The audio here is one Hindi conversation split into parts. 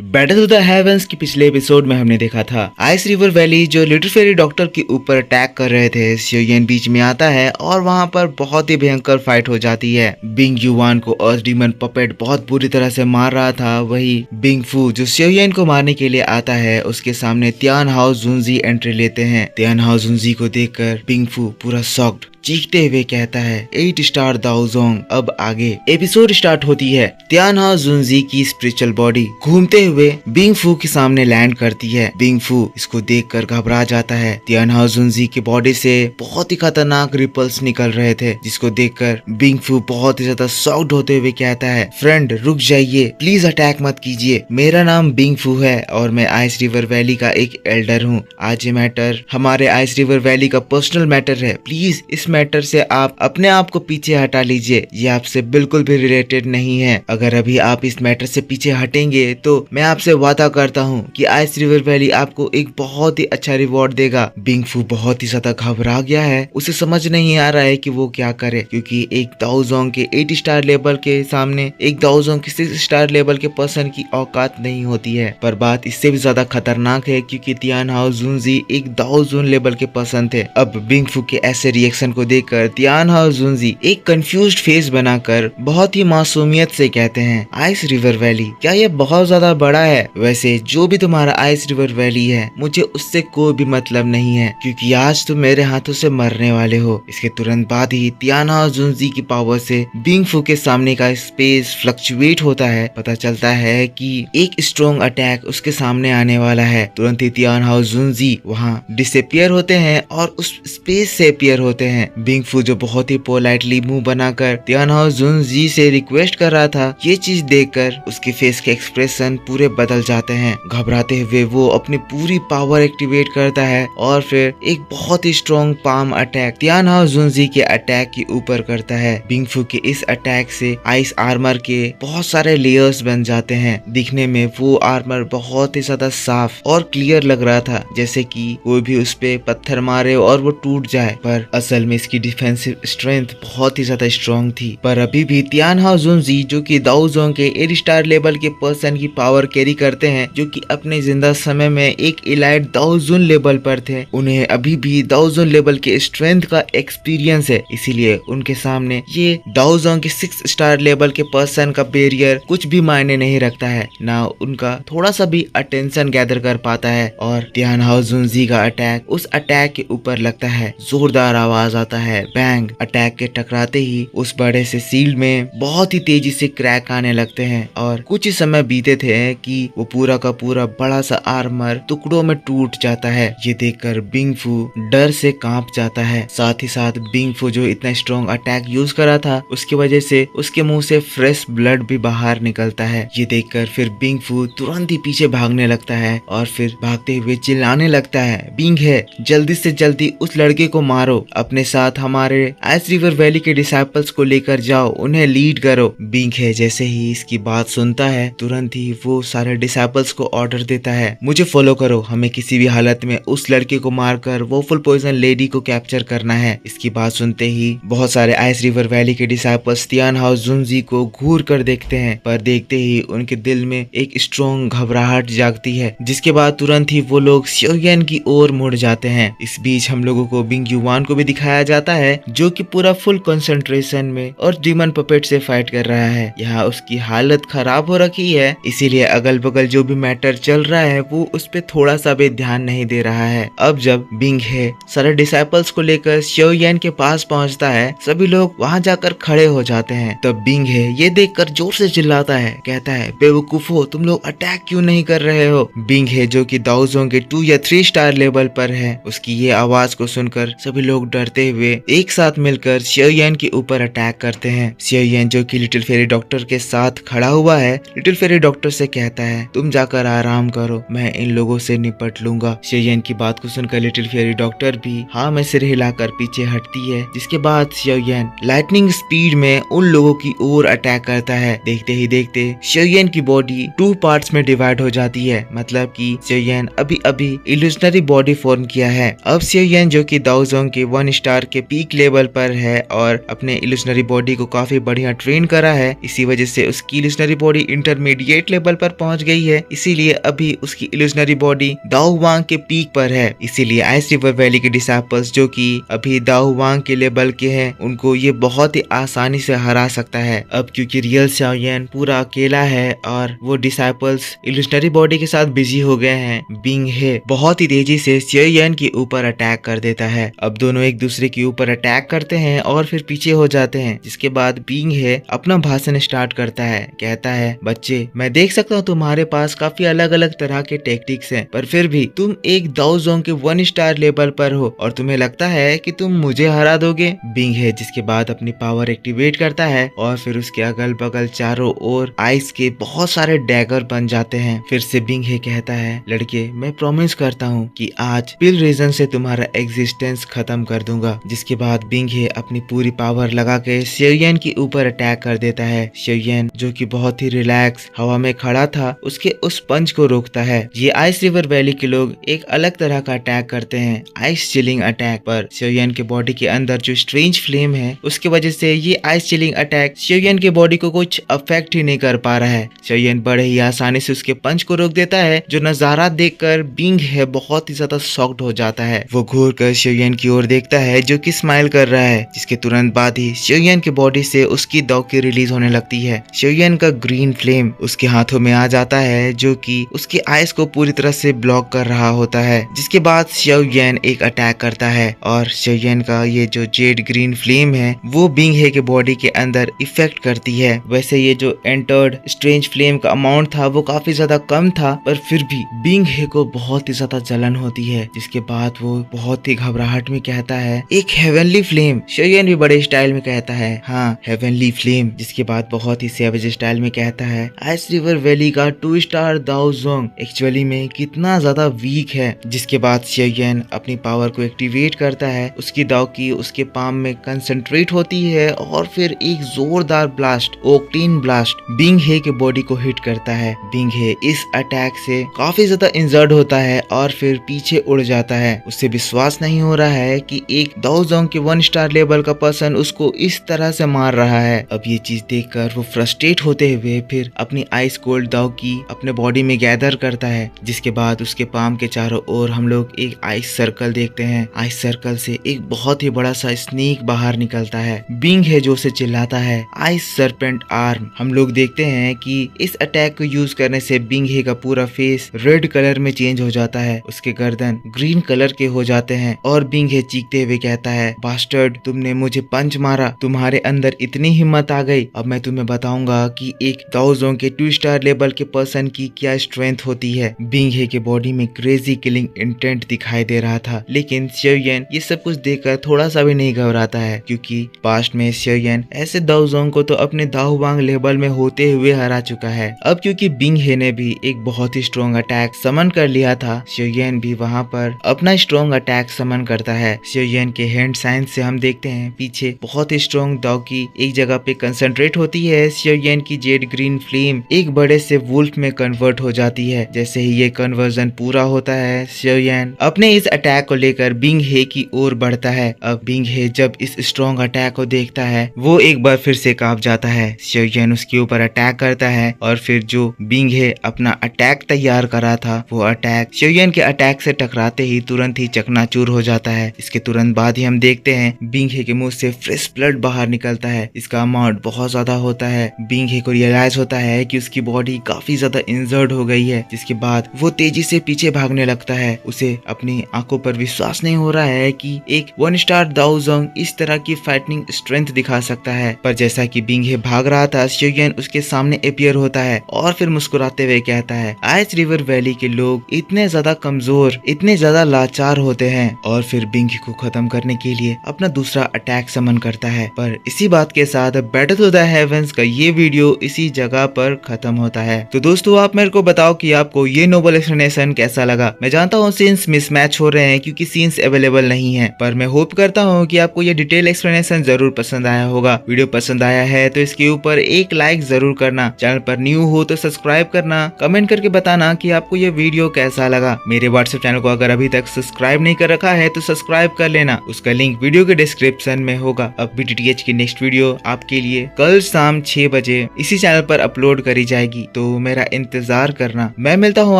बैटल टू द हेवंस की पिछले एपिसोड में हमने देखा था आइस रिवर वैली जो लिटिल फेरी डॉक्टर के ऊपर अटैक कर रहे थे। सियोयन बीच में आता है और वहां पर बहुत ही भयंकर फाइट हो जाती है। बिंग युवान को अर्थ डीमन पपेट बहुत बुरी तरह से मार रहा था। वही बिंग फू जो सियोयन को मारने के लिए आता है, उसके सामने तियान हाओ जुनजी एंट्री लेते हैं। तियान हाओ जुनजी को देखकर बिंग फू पूरा शॉक्ड चीखते हुए कहता है 8 स्टार दाओजोंग। अब आगे एपिसोड स्टार्ट होती है। तियान हाओ जुनजी की स्पिरिचुअल बॉडी घूमते हुए बिंग फू के सामने लैंड करती है। बिंग फू इसको देखकर घबरा जाता है। तियान हाओ जुनजी की बॉडी से बहुत ही खतरनाक रिपल्स निकल रहे थे, जिसको देखकर बिंग फू बहुत ही ज्यादा शॉक्ड होते हुए कहता है फ्रेंड रुक जाइए, प्लीज अटैक मत कीजिए। मेरा नाम बिंग फू है और मैं आइस रिवर वैली का एक एल्डर हूँ। आज ये मैटर हमारे आइस रिवर वैली का पर्सनल मैटर है। प्लीज इस मैटर से आप अपने आप को पीछे हटा लीजिए, ये आपसे बिल्कुल भी रिलेटेड नहीं है। अगर अभी आप इस मैटर से पीछे हटेंगे तो मैं आपसे वादा करता हूँ कि आइस रिवर वैली आपको एक बहुत ही अच्छा रिवॉर्ड देगा। बिंग फू बहुत ही ज्यादा घबरा गया है, उसे समझ नहीं आ रहा है कि वो क्या करे, क्योंकि एक दाओजोंग के 8 स्टार लेवल के सामने एक दाओजोंग के 6 स्टार लेवल के पर्सन की औकात नहीं होती है। पर बात इससे भी ज्यादा खतरनाक है, क्योंकि तियान हाओ जुनजी एक दाओजोंग लेवल के पर्सन थे। अब बिंग फू के ऐसे रिएक्शन को देखकर तियान हाओ जुनजी एक कंफ्यूज्ड फेस बनाकर बहुत ही मासूमियत से कहते हैं आइस रिवर वैली क्या ये बहुत ज्यादा बड़ा है? वैसे जो भी तुम्हारा आइस रिवर वैली है मुझे उससे कोई भी मतलब नहीं है, क्योंकि आज तुम मेरे हाथों से मरने वाले हो। इसके तुरंत बाद ही तियान हाओ जुनजी की पावर से बिंग फू के सामने का स्पेस फ्लक्चुएट होता है। पता चलता है कि एक स्ट्रॉन्ग अटैक उसके सामने आने वाला है। तुरंत ही तियान हाओ जुनजी वहाँ डिसअपियर होते हैं और उस स्पेस से अपीयर होते हैं। बिंग फू जो बहुत ही पोलाइटली मुंह बनाकर तियान हाओ जुनजी से रिक्वेस्ट कर रहा था, ये चीज देखकर उसके फेस के एक्सप्रेशन पूरे बदल जाते हैं। घबराते हुए वो अपनी पूरी पावर एक्टिवेट करता है और फिर एक बहुत ही स्ट्रॉन्ग पाम अटैक तियान हाओ जुनजी के अटैक के ऊपर करता है। बिंग फू के इस अटैक से आइस आर्मर के बहुत सारे लेयर्स बन जाते हैं। दिखने में वो आर्मर बहुत ही ज्यादा साफ और क्लियर लग रहा था, जैसे कि कोई भी उस पे पत्थर मारे और वो टूट जाए। पर असल में इसकी डिफेंसिव स्ट्रेंथ बहुत ही ज्यादा स्ट्रॉन्ग थी। पर अभी भी तियान हाओ जुनजी जो कि दाओजोंग के 8 स्टार लेवल के पर्सन की पावर कैरी करते हैं, जो कि अपने जिंदा समय में एक इलाइट दाओजोंग लेवल पर थे, उन्हें अभी भी दाओजोंग लेवल के स्ट्रेंथ का एक्सपीरियंस है। इसीलिए उनके सामने ये दाओजोंग के 6 स्टार लेवल के पर्सन का बैरियर कुछ भी मायने नहीं रखता है, ना उनका थोड़ा सा भी अटेंशन गैदर कर पाता है। और तियान हाओ जुनजी का अटैक उस अटैक के ऊपर लगता है। जोरदार आवाज आता है बैंग। अटैक के टकराते ही उस बड़े से सील्ड में बहुत ही तेजी से क्रैक आने लगते हैं और कुछ ही समय बीते थे कि वो पूरा का पूरा बड़ा सा आर्मर टुकड़ों में टूट जाता है। ये देखकर बिंग फू डर से कांप जाता है। साथ ही साथ बिंग फू जो इतना स्ट्रॉन्ग अटैक यूज करा था, उसकी वजह से उसके मुंह से फ्रेश ब्लड भी बाहर निकलता है। ये देखकर फिर बिंग फू तुरंत ही पीछे भागने लगता है और फिर भागते हुए चिल्लाने लगता है बिंग है जल्दी से जल्दी उस लड़के को मारो, अपने साथ हमारे आइस रिवर वैली के डिसाइपल्स को लेकर जाओ, उन्हें लीड करो। बिंग है जैसे ही इसकी बात सुनता है, तुरंत ही वो सारे डिसाइपल्स को ऑर्डर देता है मुझे फॉलो करो, हमें किसी भी हालत में उस लड़के को मारकर वो फुल पॉइजन लेडी को कैप्चर करना है। इसकी बात सुनते ही बहुत सारे आइस रिवर वैली के डिसाइपल्स तियान हाओ जुनजी को घूर कर देखते हैं, पर देखते ही उनके दिल में एक स्ट्रॉन्ग घबराहट जागती है, जिसके बाद तुरंत ही वो लोग सियोयन की ओर मुड़ जाते हैं। इस बीच हम लोगों को बिंग युवान को भी दिखाया जाता है, जो कि पूरा फुल कंसंट्रेशन में और डीमन पपेट से फाइट कर रहा है। यहाँ उसकी हालत खराब हो रखी है, इसीलिए अगल बगल जो भी मैटर चल रहा है वो उस पे थोड़ा सा भी ध्यान नहीं दे रहा है। अब जब बिंग है सारे डिसाइपल्स को लेकर सियोयन के पास पहुंचता है, सभी लोग वहां जाकर खड़े हो जाते हैं। तब बिंग है ये देखकर जोर से चिल्लाता है, कहता है बेवकूफो, तुम लोग अटैक क्यों नहीं कर रहे हो? बिंग है जो कि दाओजोंग के 2 या 3 स्टार लेवल पर है, उसकी ये आवाज को सुनकर सभी लोग डरते हुए एक साथ मिलकर सियोयन के ऊपर अटैक करते हैं। सियोयन जो कि लिटिल फेरी डॉक्टर के साथ खड़ा हुआ है, लिटिल फेरी डॉक्टर से कहता है तुम जाकर आराम करो, मैं इन लोगों से निपट लूंगा। सियोयन की बात को सुनकर लिटिल फेरी डॉक्टर भी हाँ में सिर हिलाकर पीछे हटती है, जिसके बाद सियोयन लाइटनिंग स्पीड में उन लोगों की ओर अटैक करता है। देखते ही देखते सियोयन की बॉडी 2 पार्ट्स में डिवाइड हो जाती है, मतलब कि सियोयन अभी अभी इल्यूजनरी बॉडी फॉर्म किया है। अब सियोयन जो कि दाओजोंग के 1 स्टार स्टार के पीक लेवल पर है और अपने इल्यूशनरी बॉडी को काफी बढ़िया ट्रेन करा है। इसी वजह से उसकी इल्यूशनरी बॉडी इंटरमीडिएट लेवल पर पहुंच गई है। इसीलिए अभी उसकी इल्यूशनरी बॉडी दाओ वांग के पीक पर है। इसीलिए आइस रिवर वैली के डिसाइपल्स जो कि अभी दाओ वांग के लेवल के हैं, उनको ये बहुत ही आसानी से हरा सकता है। अब क्योंकि रियल xiao yan पूरा अकेला है और वो डिसाइपल्स इल्यूशनरी बॉडी के साथ बिजी हो गए हैं, बिंग हे बहुत ही तेजी से xiao yan के ऊपर अटैक कर देता है। अब दोनों एक दूसरे के ऊपर अटैक करते हैं और फिर पीछे हो जाते हैं। जिसके बाद बिंग हे अपना भाषण स्टार्ट करता है। कहता है, बच्चे मैं देख सकता हूँ तुम्हारे पास काफी अलग अलग तरह के टेक्टिक्स हैं, पर फिर भी तुम एक दाओ जोंग के 1 स्टार लेवल पर हो और तुम्हें लगता है कि तुम मुझे हरा दोगे। बिंग हे जिसके बाद अपनी पावर एक्टिवेट करता है और फिर उसके अगल बगल चारों ओर आइस के बहुत सारे डैगर बन जाते हैं। फिर से बिंग हे कहता है, लड़के मैं प्रॉमिस करता हूँ कि आज पिल रीजन से तुम्हारा एग्जिस्टेंस खत्म कर दूंगा। जिसके बाद बिंग हे अपनी पूरी पावर लगा के xiao yan के ऊपर अटैक कर देता है। xiao yan जो कि बहुत ही रिलैक्स हवा में खड़ा था, उसके उस पंच को रोकता है। ये आइस रिवर वैली के लोग एक अलग तरह का अटैक करते हैं, आइस चिलिंग अटैक। पर xiao yan के बॉडी के अंदर जो स्ट्रेंज फ्लेम है, उसके वजह से ये ice chilling attack xiao yan के बॉडी को कुछ अफेक्ट ही नहीं कर पा रहा है। xiao yan बड़े ही आसानी से उसके पंच को रोक देता है, जो नजारा देखकर बिंग है बहुत ही ज्यादा शॉक्ड हो जाता है। वो घूर कर xiao yan की ओर देखता है जो कि स्माइल कर रहा है। जिसके तुरंत बाद ही xiao yan के बॉडी से उसकी दौकी रिलीज होने लगती है। xiao yan का ग्रीन फ्लेम उसके हाथों में आ जाता है, जो कि उसके आइस को पूरी तरह से ब्लॉक कर रहा होता है। जिसके बाद xiao yan एक अटैक करता है और xiao yan का ये जो जेड ग्रीन फ्लेम है वो बिंग हे के बॉडी के अंदर इफेक्ट करती है। वैसे ये जो एंटर्ड स्ट्रेंज फ्लेम का अमाउंट था वो काफी ज्यादा कम था, पर फिर भी बिंग हे को बहुत ही ज्यादा जलन होती है। जिसके बाद वो बहुत ही घबराहट में कहता है, एक हेवनली फ्लेम। xiao yan भी बड़े स्टाइल में कहता है, हाँ हेवनली फ्लेम। जिसके बाद बहुत ही सेवेज स्टाइल में कहता है, आइस रिवर वैली का 2 स्टार दाओ जोंग एक्चुअली में कितना ज्यादा वीक है। जिसके बाद xiao yan अपनी पावर को एक्टिवेट करता है। उसकी दाओ की उसके पाम में कंसंट्रेट होती है और फिर एक जोरदार ब्लास्ट, ओक्टीन ब्लास्ट बिंग हे के बॉडी को हिट करता है। बिंग हे इस अटैक से काफी ज्यादा इंजर्ड होता है और फिर पीछे उड़ जाता है। उसे विश्वास नहीं हो रहा है कि एक दाओ जोंग के 1 स्टार लेवल का पर्सन उसको इस तरह से मार रहा है। अब ये चीज देखकर वो फ्रस्ट्रेट होते हुए फिर अपनी आइस कोल्ड दाओ की अपने बॉडी में गैदर करता है। जिसके बाद उसके पाम के चारों ओर हम लोग एक आइस सर्कल देखते हैं। आइस सर्कल से एक बहुत ही बड़ा सा स्नेक बाहर निकलता है। बिंग है जो उसे चिल्लाता है, आइस सरपेंट आर्म। हम लोग देखते हैं कि इस अटैक को यूज करने से बिंग हे का पूरा फेस रेड कलर में चेंज हो जाता है, उसके गर्दन ग्रीन कलर के हो जाते हैं और बिंग हे चीखते हुए कहता है, बास्टर्ड तुमने मुझे पंच मारा, तुम्हारे अंदर इतनी हिम्मत आ गई, अब मैं तुम्हें बताऊंगा कि एक दाओ जोंग के 2 स्टार लेवल के पर्सन की क्या स्ट्रेंथ होती है। बिंग हे के बॉडी में क्रेजी किलिंग इंटेंट दिखाई दे रहा था, लेकिन xiao yan ये सब कुछ देखकर थोड़ा सा भी नहीं घबराता है, क्योंकि पास्ट में xiao yan ऐसे दाओ जोंग को तो अपने दाओ वांग लेवल में होते हुए हरा चुका है। अब क्योंकि बिंग हे ने भी एक बहुत ही स्ट्रॉन्ग अटैक समन कर लिया था, xiao yan भी वहाँ पर अपना स्ट्रॉन्ग अटैक समन करता है। xiao yan के हैंड साइन से हम देखते हैं पीछे बहुत ही स्ट्रॉन्ग दाओ की एक जगह पे कंसंट्रेट होती है। xiao yan की जेड ग्रीन फ्लेम एक बड़े से वुल्फ में कन्वर्ट हो जाती है। जैसे ही ये कन्वर्जन पूरा होता है, xiao yan अपने इस अटैक को लेकर बिंग हे की ओर बढ़ता है। अब बिंग हे जब इस स्ट्रॉन्ग अटैक को देखता है, वो एक बार फिर से कांप जाता है। xiao yan उसके ऊपर अटैक करता है और फिर जो बिंग हे अपना अटैक तैयार करा था, वो अटैक xiao yan के अटैक से टकराते ही तुरंत ही चकनाचूर हो जाता है। इसके तुरंत बाद ही हम देखते हैं बिंग हे के मुंह से फ्रेश ब्लड बाहर निकलता है। इसका अमाउंट बहुत ज्यादा होता है। बिंग हे को रियलाइज होता है कि उसकी बॉडी काफी ज्यादा इंजर्ड हो गई है। जिसके बाद वो तेजी से पीछे भागने लगता है। उसे अपनी आंखों पर विश्वास नहीं हो रहा है कि एक 1 स्टार दाओ जोंग इस तरह की फाइटिंग स्ट्रेंथ दिखा सकता है। पर जैसा कि बिंग हे भाग रहा था, xiao yan उसके सामने अपीयर होता है और फिर मुस्कुराते हुए कहता है, आइस रिवर वैली के लोग इतने ज्यादा कमजोर, इतने ज्यादा लाचार होते हैं। और फिर बिंग हे को खत्म करने के लिए अपना दूसरा अटैक समन करता है। पर इसी बात के साथ बैटल टू द हेवंस का ये वीडियो इसी जगह पर खत्म होता है। तो दोस्तों आप मेरे को बताओ कि आपको ये नोबल एक्सप्लेनेशन कैसा लगा। मैं जानता हूँ सीन्स मिसमैच हो रहे हैं क्योंकि सीन्स अवेलेबल नहीं है, पर मैं होप करता हूँ कि आपको ये डिटेल एक्सप्लेनेशन जरूर पसंद आया होगा। वीडियो पसंद आया है तो इसके ऊपर एक लाइक जरूर करना। चैनल पर न्यू हो तो सब्सक्राइब करना। कमेंट करके बताना कि आपको ये वीडियो कैसा लगा। मेरे व्हाट्सएप चैनल को अगर अभी तक सब्सक्राइब नहीं कर रखा है तो सब्सक्राइब कर लेना। उसका लिंक वीडियो के डिस्क्रिप्शन में होगा। अब BTTH की नेक्स्ट वीडियो आपके लिए कल शाम 6 बजे इसी चैनल पर अपलोड करी जाएगी, तो मेरा इंतजार करना। मैं मिलता हूँ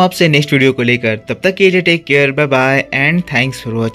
आपसे नेक्स्ट वीडियो को लेकर, तब तक के लिए take care, bye bye and thanks for watching.